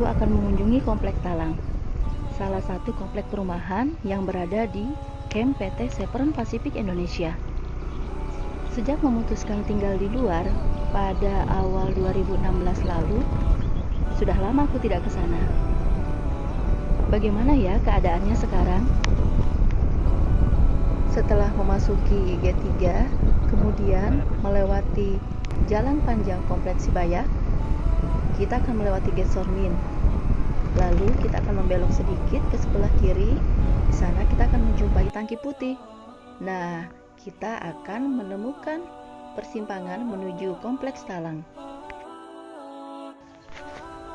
aku akan mengunjungi Komplek Talang, salah satu komplek perumahan yang berada di Camp PT Chevron Pacific Indonesia. Sejak memutuskan tinggal di luar pada awal 2016 lalu, sudah lama aku tidak ke sana. Bagaimana ya keadaannya sekarang? Setelah memasuki G3, kemudian melewati jalan panjang Kompleks Sibaya, kita akan melewati Gate Sormin. Lalu kita akan membelok sedikit ke sebelah kiri. Di sana kita akan menjumpai tangki putih. Nah, kita akan menemukan persimpangan menuju Kompleks Talang.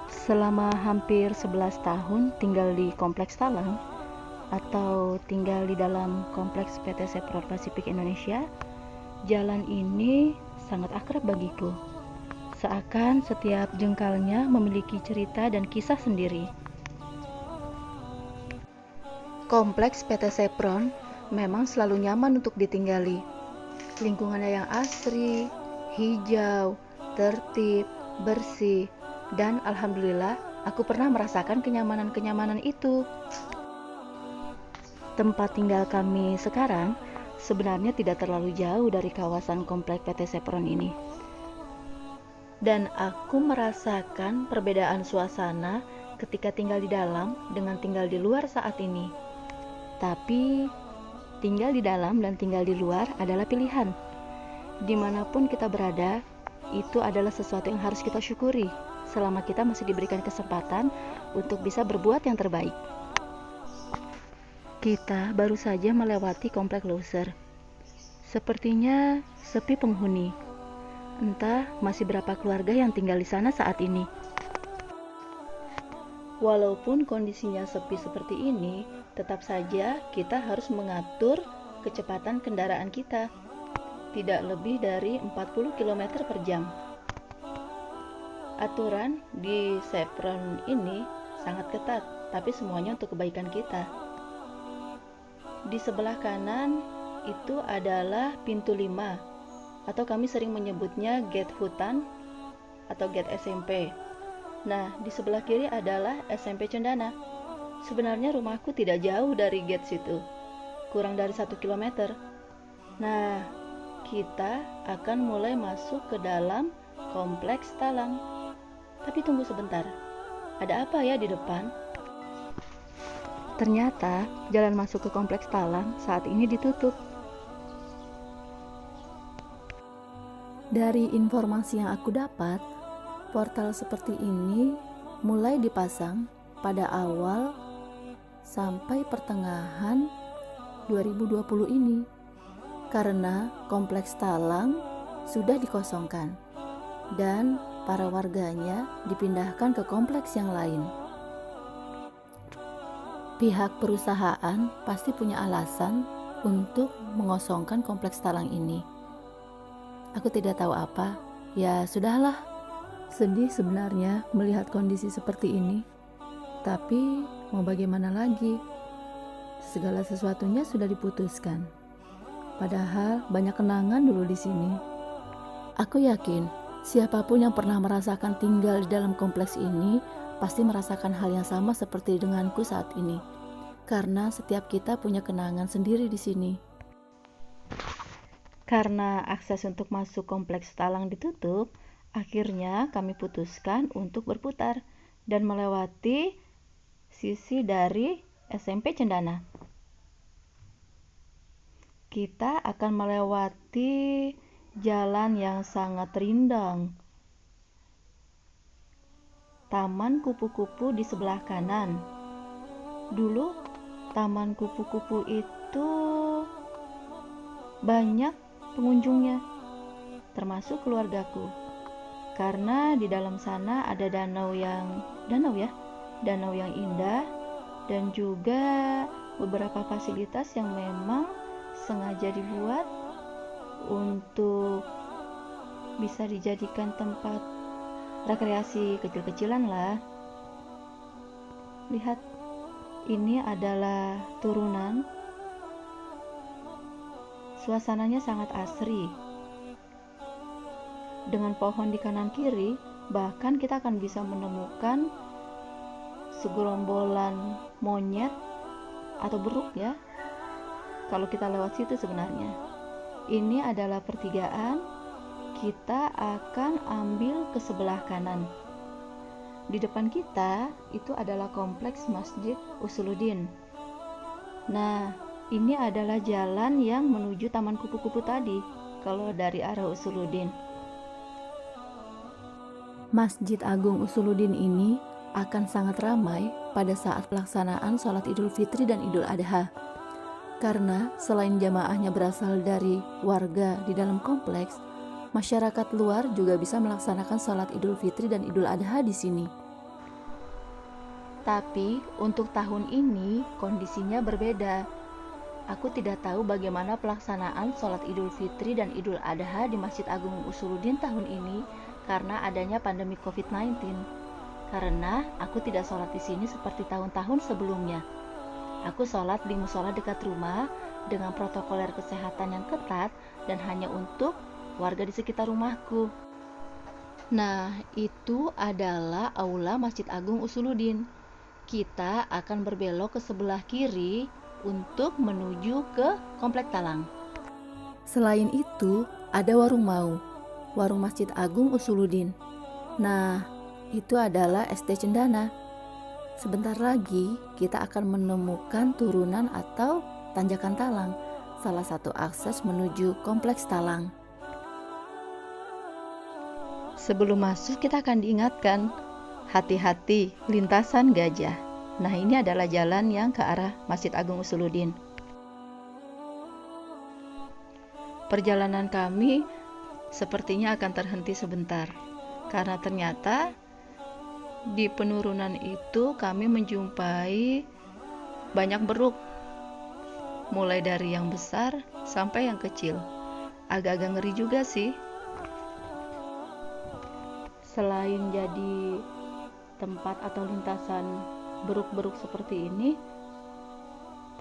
Selama hampir 11 tahun tinggal di Kompleks Talang atau tinggal di dalam Kompleks PT Chevron Pacific Indonesia, jalan ini sangat akrab bagiku. Seakan setiap jengkalnya memiliki cerita dan kisah sendiri. Kompleks PT Chevron memang selalu nyaman untuk ditinggali. Lingkungannya yang asri, hijau, tertib, bersih, dan alhamdulillah aku pernah merasakan kenyamanan-kenyamanan itu. Tempat tinggal kami sekarang sebenarnya tidak terlalu jauh dari kawasan komplek PT Chevron ini. Dan aku merasakan perbedaan suasana ketika tinggal di dalam dengan tinggal di luar saat ini. Tapi tinggal di dalam dan tinggal di luar adalah pilihan. Dimanapun kita berada, itu adalah sesuatu yang harus kita syukuri selama kita masih diberikan kesempatan untuk bisa berbuat yang terbaik. Kita baru saja melewati komplek Loser. Sepertinya sepi penghuni. Entah masih berapa keluarga yang tinggal di sana saat ini. Walaupun kondisinya sepi seperti ini, tetap saja kita harus mengatur kecepatan kendaraan kita. Tidak lebih dari 40 km per jam. Aturan di Chevron ini sangat ketat, tapi semuanya untuk kebaikan kita. Di sebelah kanan itu adalah pintu 5, atau kami sering menyebutnya gate hutan atau gate SMP. Nah, di sebelah kiri adalah SMP Cendana. Sebenarnya rumahku tidak jauh dari gate situ, kurang dari 1 km. Nah, kita akan mulai masuk ke dalam Kompleks Talang. Tapi tunggu sebentar, ada apa ya di depan? Ternyata jalan masuk ke Kompleks Talang saat ini ditutup. Dari informasi yang aku dapat, portal seperti ini mulai dipasang pada awal sampai pertengahan 2020 ini karena Kompleks Talang sudah dikosongkan dan para warganya dipindahkan ke kompleks yang lain. Pihak perusahaan pasti punya alasan untuk mengosongkan Kompleks Talang ini. Aku tidak tahu apa, ya sudahlah. Sedih sebenarnya melihat kondisi seperti ini. Tapi mau bagaimana lagi? Segala sesuatunya sudah diputuskan. Padahal banyak kenangan dulu di sini. Aku yakin siapapun yang pernah merasakan tinggal di dalam kompleks ini pasti merasakan hal yang sama seperti denganku saat ini. Karena setiap kita punya kenangan sendiri di sini. Karena akses untuk masuk Kompleks Talang ditutup, akhirnya kami putuskan untuk berputar dan melewati sisi dari SMP Cendana. Kita akan melewati jalan yang sangat rindang. Taman kupu-kupu di sebelah kanan. Dulu taman kupu-kupu itu banyak pengunjungnya, termasuk keluargaku. Karena di dalam sana ada danau yang indah dan juga beberapa fasilitas yang memang sengaja dibuat untuk bisa dijadikan tempat rekreasi kecil-kecilan lah. Lihat, ini adalah turunan. Suasananya sangat asri. Dengan pohon di kanan kiri, bahkan kita akan bisa menemukan segerombolan monyet atau beruk ya, kalau kita lewat situ sebenarnya. Ini adalah pertigaan, kita akan ambil ke sebelah kanan. Di depan kita itu adalah kompleks Masjid Usuluddin. Nah, ini adalah jalan yang menuju Taman Kupu-Kupu tadi, kalau dari arah Usuluddin. Masjid Agung Usuluddin ini akan sangat ramai pada saat pelaksanaan sholat Idul Fitri dan Idul Adha. Karena selain jamaahnya berasal dari warga di dalam kompleks, masyarakat luar juga bisa melaksanakan sholat Idul Fitri dan Idul Adha di sini. Tapi untuk tahun ini kondisinya berbeda. Aku tidak tahu bagaimana pelaksanaan sholat Idul Fitri dan Idul Adha di Masjid Agung Usuluddin tahun ini karena adanya pandemi COVID-19. Karena aku tidak sholat di sini seperti tahun-tahun sebelumnya. Aku sholat di musola dekat rumah dengan protokoler kesehatan yang ketat dan hanya untuk warga di sekitar rumahku. Nah, itu adalah aula Masjid Agung Usuluddin. Kita akan berbelok ke sebelah kiri untuk menuju ke Komplek Talang. Selain itu, ada warung Mau, warung Masjid Agung Usuluddin. Nah, itu adalah SD Cendana. Sebentar lagi kita akan menemukan turunan atau tanjakan Talang, salah satu akses menuju Kompleks Talang. Sebelum masuk kita akan diingatkan, hati-hati lintasan gajah. Nah, ini adalah jalan yang ke arah Masjid Agung Usuluddin. Perjalanan kami sepertinya akan terhenti sebentar, karena ternyata di penurunan itu kami menjumpai banyak beruk, mulai dari yang besar sampai yang kecil. Agak-agak ngeri juga sih. Selain jadi tempat atau lintasan beruk-beruk seperti ini,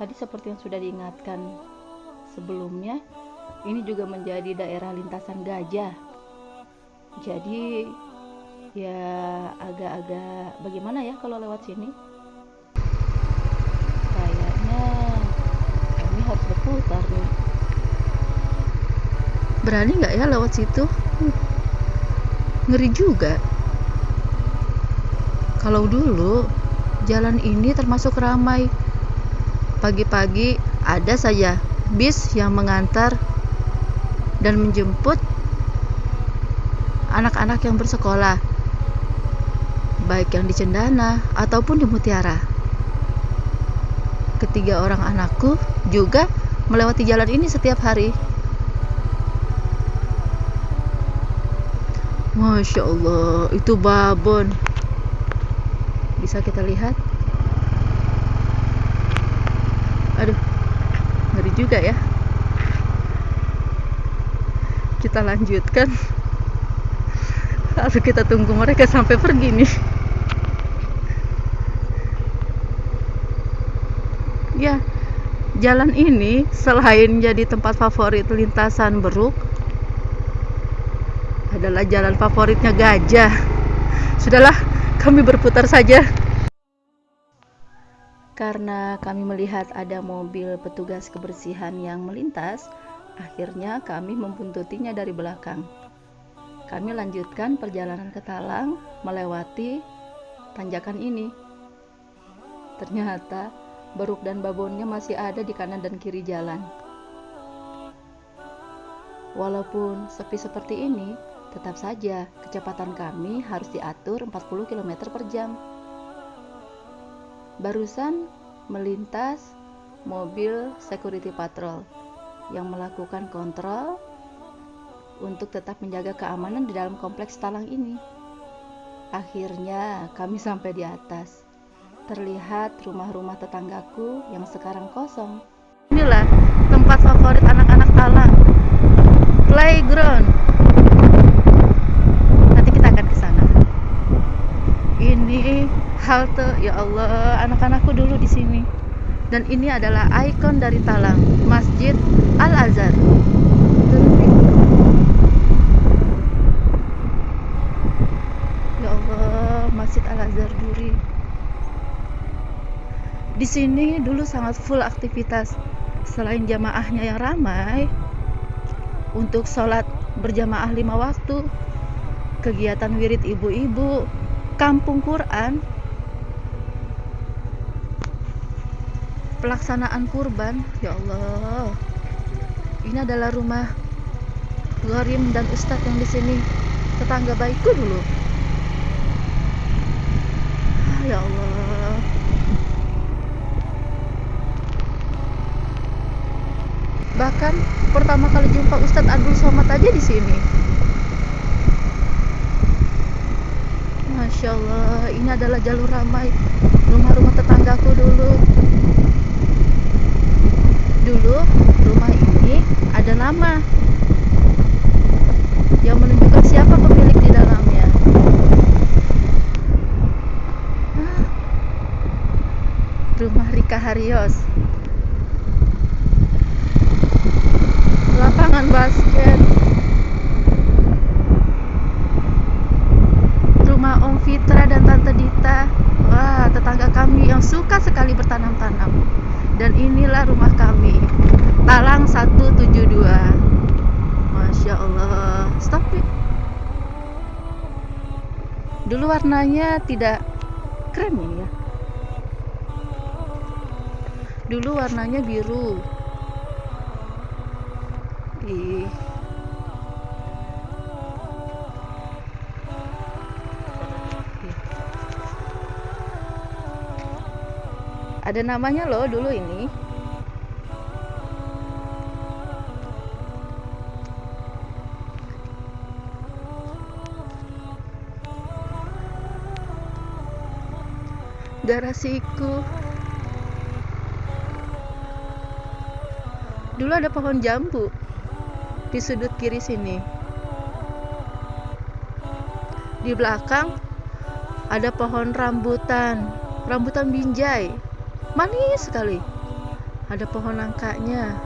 tadi seperti yang sudah diingatkan sebelumnya, ini juga menjadi daerah lintasan gajah. Jadi ya agak-agak bagaimana ya kalau lewat sini? Kayaknya kami harus berputar nih. Berani nggak ya lewat situ? Ngeri juga. Kalau dulu jalan ini termasuk ramai. Pagi-pagi ada saja bis yang mengantar dan menjemput anak-anak yang bersekolah, baik yang di Cendana ataupun di Mutiara. Ketiga orang anakku juga melewati jalan ini setiap hari. Masya Allah, itu babon. Bisa kita lihat. Aduh, ngeri juga ya. Kita lanjutkan. Lalu kita tunggu mereka sampai pergi nih. Ya, jalan ini selain jadi tempat favorit lintasan beruk, adalah jalan favoritnya gajah. Sudahlah, kami berputar saja. Karena kami melihat ada mobil petugas kebersihan yang melintas, akhirnya kami membuntutinya dari belakang. Kami lanjutkan perjalanan ke Talang melewati tanjakan ini. Ternyata beruk dan babonnya masih ada di kanan dan kiri jalan. Walaupun sepi seperti ini, tetap saja kecepatan kami harus diatur 40 km per jam. Barusan melintas mobil security patrol yang melakukan kontrol untuk tetap menjaga keamanan di dalam kompleks Talang ini. Akhirnya kami sampai di atas. Terlihat rumah-rumah tetanggaku yang sekarang kosong. Inilah tempat favorit anak-anak Talang, playground. Nanti kita akan ke sana. Ini halte, ya Allah, anak-anakku dulu di sini. Dan ini adalah ikon dari Talang, Masjid Al-Azhar. Ya Allah, Masjid Al-Azhar Duri. Di sini dulu sangat full aktivitas. Selain jamaahnya yang ramai, untuk sholat berjamaah 5 waktu, kegiatan wirid ibu-ibu, kampung Quran, pelaksanaan kurban. Ya Allah, ini adalah rumah Gharim dan Ustadz yang di sini, tetangga baikku dulu. Ya Allah, bahkan pertama kali jumpa Ustadz Abdul Somad aja di sini. Masya Allah, ini adalah jalur ramai rumah-rumah tetanggaku dulu. Dulu rumah ini ada nama yang menunjukkan siapa pemilik di dalamnya. Rumah Rika Harios, lapangan basket, rumah Om Fitra dan Tante Dita. Wah, tetangga kami yang suka sekali bertanam-tanam. Dan inilah rumah kami, Talang 172. Masya Allah. Stop it. Dulu warnanya tidak krem ini ya. Dulu warnanya biru. Ih. Ada namanya loh dulu ini. Garasiku. Dulu ada pohon jambu di sudut kiri sini. Di belakang ada pohon rambutan binjai. Manis sekali. Ada pohon nangkanya.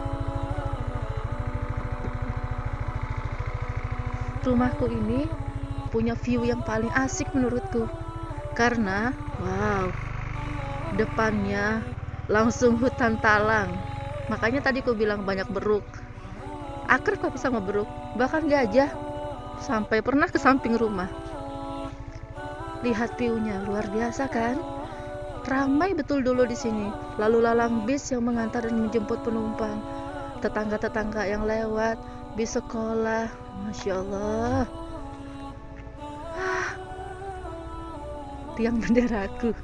Rumahku ini punya view yang paling asik menurutku. Karena, wow, depannya langsung hutan talang. Makanya tadi ku bilang banyak beruk. Akrab kok bisa beruk. Bahkan gajah sampai pernah ke samping rumah. Lihat view-nya, luar biasa kan? Ramai betul dulu di sini. Lalu lalang bis yang mengantar dan menjemput penumpang, tetangga-tetangga yang lewat, bis sekolah. Masya Allah. Tiang benderaku.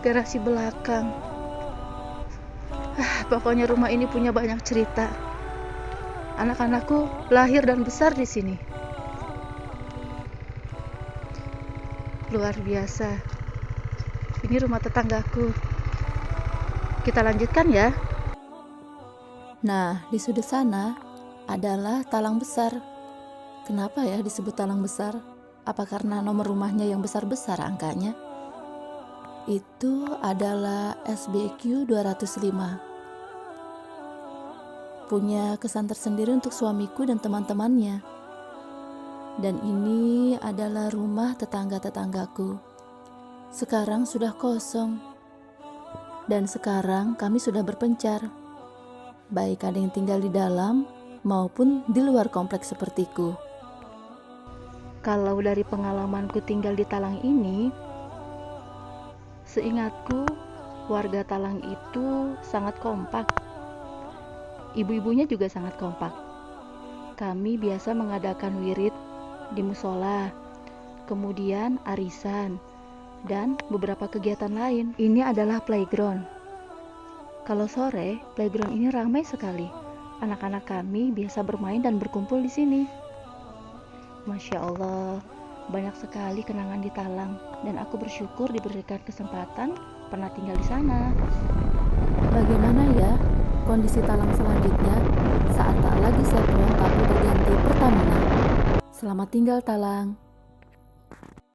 Garasi belakang. Pokoknya rumah ini punya banyak cerita. Anak-anakku lahir dan besar di sini. Luar biasa. Ini rumah tetanggaku. Kita lanjutkan ya. Nah, di sudut sana adalah talang besar. Kenapa ya disebut talang besar? Apa karena nomor rumahnya yang besar-besar angkanya? Itu adalah SBQ 205. Punya kesan tersendiri untuk suamiku dan teman-temannya. Dan ini adalah rumah tetangga-tetanggaku. Sekarang sudah kosong. Dan sekarang kami sudah berpencar. Baik ada yang tinggal di dalam maupun di luar kompleks sepertiku. Kalau dari pengalamanku tinggal di Talang ini, seingatku warga Talang itu sangat kompak. Ibu-ibunya juga sangat kompak. Kami biasa mengadakan wirid di musola, kemudian arisan, dan beberapa kegiatan lain. Ini adalah playground. Kalau sore, playground ini ramai sekali. Anak-anak kami biasa bermain dan berkumpul di sini. Masya Allah, banyak sekali kenangan di Talang, dan aku bersyukur diberikan kesempatan pernah tinggal di sana. Bagaimana ya kondisi Talang selanjutnya saat tak lagi Setron tapi berganti Pertamina? Selamat tinggal Talang.